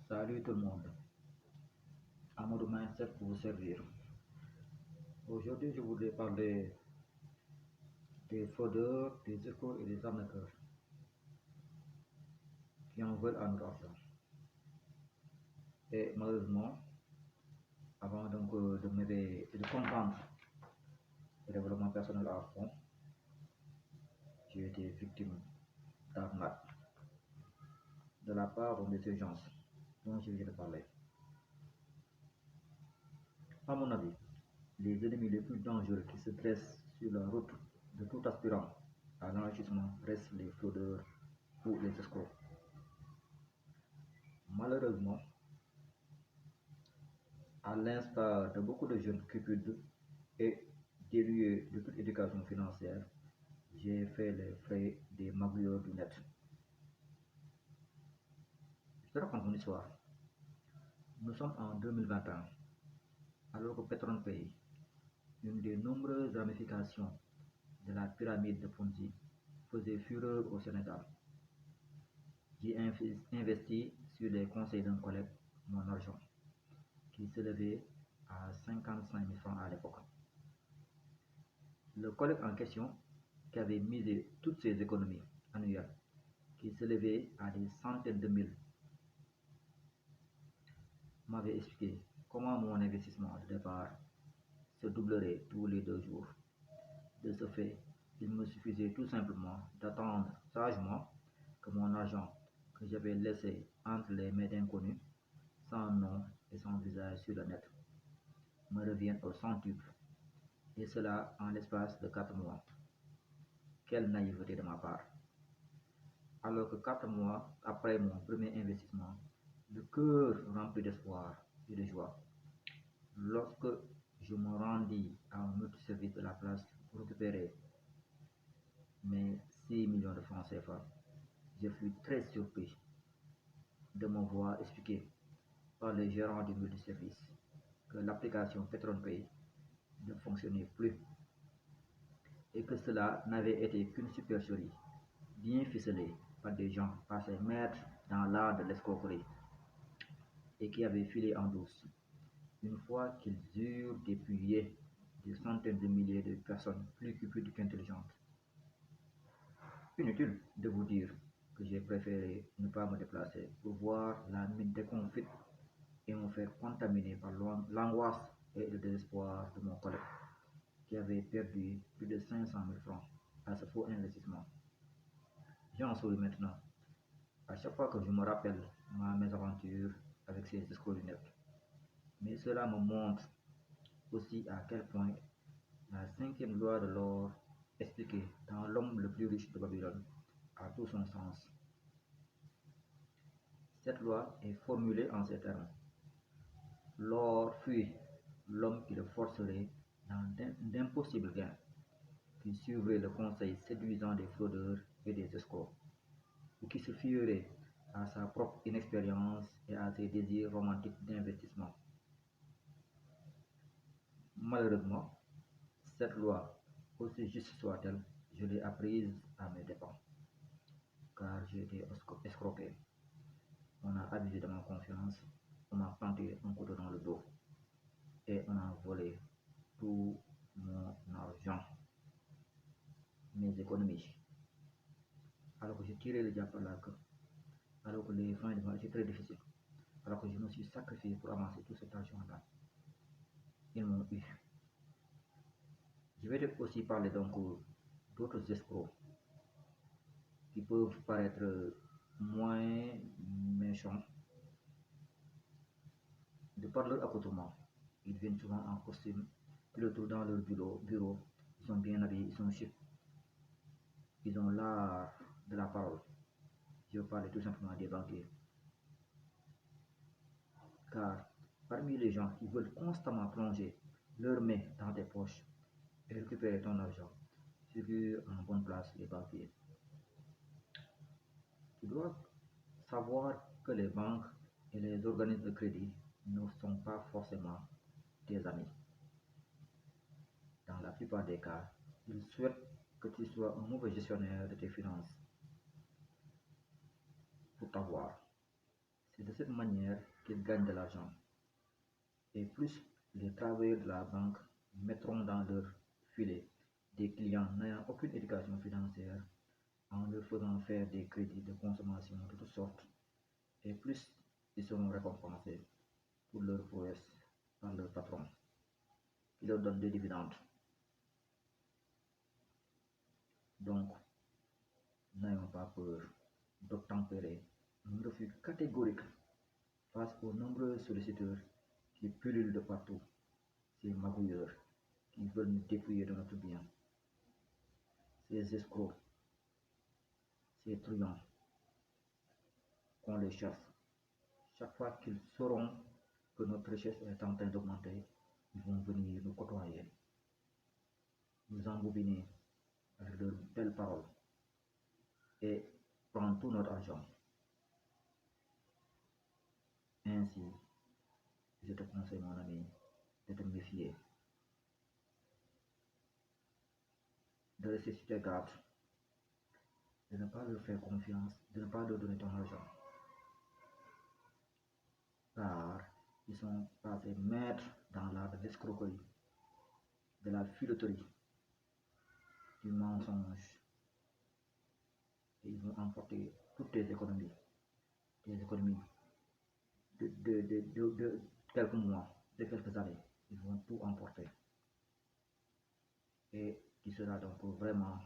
Salut tout le monde, Amadou Mindset pour vous servir. Aujourd'hui, je voudrais parler des fraudeurs, des escrocs et des arnaqueurs qui en veulent à notre argent. Et malheureusement, avant de m'aider et de comprendre le développement personnel à fond, j'ai été victime d'arnaque de la part de ces gens dont je viens de parler. À mon avis, les ennemis les plus dangereux qui se dressent sur la route de tout aspirant à l'enrichissement restent les fraudeurs ou les escrocs. Malheureusement, à l'instar de beaucoup de jeunes cupides et dénués de toute éducation financière, j'ai fait les frais des magouilleurs du net. Je te raconte une histoire. Nous sommes en 2021, alors que PetronPay, une des nombreuses ramifications de la pyramide de Ponzi, faisait fureur au Sénégal. J'ai investi sur les conseils d'un collègue mon argent, qui s'élevait à 55 000 francs à l'époque. Le collègue en question, qui avait misé toutes ses économies annuelles, qui s'élevaient à des centaines de mille, m'avait expliqué comment mon investissement de départ se doublerait tous les 2 jours. De ce fait, il me suffisait tout simplement d'attendre sagement que mon argent que j'avais laissé entre les mains d'inconnus, sans nom et sans visage sur le net, me revienne au centuple, et cela en l'espace de 4 mois. Quelle naïveté de ma part! Alors que 4 mois après mon premier investissement, le cœur rempli d'espoir et de joie, lorsque je me rendis à un autre service de la place pour récupérer mes 6 millions de francs CFA, je fus très surpris de me voir expliquer par le gérant du multiservice que l'application PetronPay ne fonctionnait plus et que cela n'avait été qu'une supercherie bien ficelée par des gens passés maîtres dans l'art de l'escroquerie et qui avaient filé en douce. Une fois qu'ils eurent dépouillé des centaines de milliers de personnes plus cupides qu'intelligentes. Inutile de vous dire que j'ai préféré ne pas me déplacer pour voir la mine déconfite et me faire contaminer par l'angoisse et le désespoir de mon collègue qui avait perdu plus de 500 000 francs à ce faux investissement. J'en souris maintenant, à chaque fois que je me rappelle ma mésaventure avec ces escrocs lunettes. Mais cela me montre aussi à quel point la cinquième loi de l'or, expliquée dans L'homme le plus riche de Babylone, a tout son sens. Cette loi est formulée en ces termes. L'or fuit l'homme qui le forcerait dans d'impossibles gains, qui suivrait le conseil séduisant des fraudeurs et des escrocs, ou qui se fierait à sa propre inexpérience et à ses désirs romantiques d'investissement. Malheureusement, cette loi, aussi juste soit-elle, je l'ai apprise à mes dépens, car j'ai été escroqué. On a abusé de ma confiance, on m'a planté un couteau dans le dos et on a volé tout mon argent, mes économies. Alors que j'ai tiré le diable par la queue, alors que les fins de mois étaient très difficiles, alors que je me suis sacrifié pour amasser tout cet argent-là, ils m'ont eu. Je vais aussi parler donc d'autres escrocs qui peuvent paraître moins méchants de par leur accoutrement. Ils viennent souvent en costume, ils le trouvent dans leur bureau, ils sont bien habillés, ils sont chics, ils ont l'art de la parole. Je parle tout simplement des banquiers. Car parmi les gens qui veulent constamment plonger leurs mains dans tes poches et récupérer ton argent, figurent en bonne place les banquiers. Tu dois savoir que les banques et les organismes de crédit ne sont pas forcément tes amis. Dans la plupart des cas, ils souhaitent que tu sois un mauvais gestionnaire de tes finances pour t'avoir. C'est de cette manière qu'ils gagnent de l'argent. Et plus les travailleurs de la banque mettront dans leur filet des clients n'ayant aucune éducation financière en leur faisant faire des crédits de consommation de toutes sortes, et plus ils seront récompensés pour leur prouesse par leur patron qui leur donne des dividendes. Donc, n'ayons pas peur d'obtempérer un refus catégorique face aux nombreux solliciteurs qui pullulent de partout, ces magouilleurs qui veulent nous dépouiller de notre bien, ces escrocs, ces truands, qu'on les chasse. Chaque fois qu'ils sauront que notre richesse est en train d'augmenter, ils vont venir nous côtoyer, nous embobiner avec leurs belles paroles et prendre tout notre argent. Ainsi, je te conseille, mon ami, de te méfier, de rester sur tes gardes, de ne pas leur faire confiance, de ne pas leur donner ton argent, car ils sont passés maîtres dans l'art de l'escroquerie, de la filouterie, du mensonge, et ils vont emporter toutes tes économies de quelques mois, de quelques années. Ils vont tout emporter. Et tu seras donc vraiment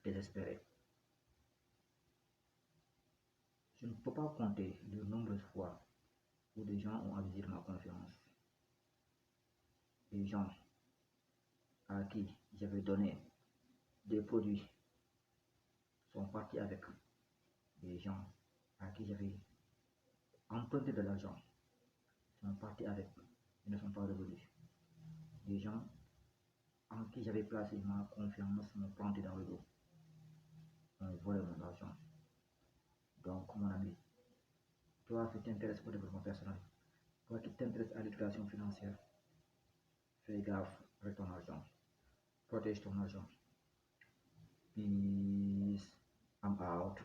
désespéré. Je ne peux pas compter de nombreuses fois où des gens ont abusé de ma confiance. Des gens à qui j'avais donné des produits sont partis avec. Des gens à qui j'avais emprunté de l'argent sont partis avec. Ils ne sont pas revenus. Des gens en qui j'avais placé ma confiance m'ont planté dans le dos, ont volé mon argent. Donc, mon ami, toi qui t'intéresses au développement personnel, toi qui t'intéresses à l'éducation financière, fais gaffe avec ton argent. Protège ton argent. Peace. I'm out.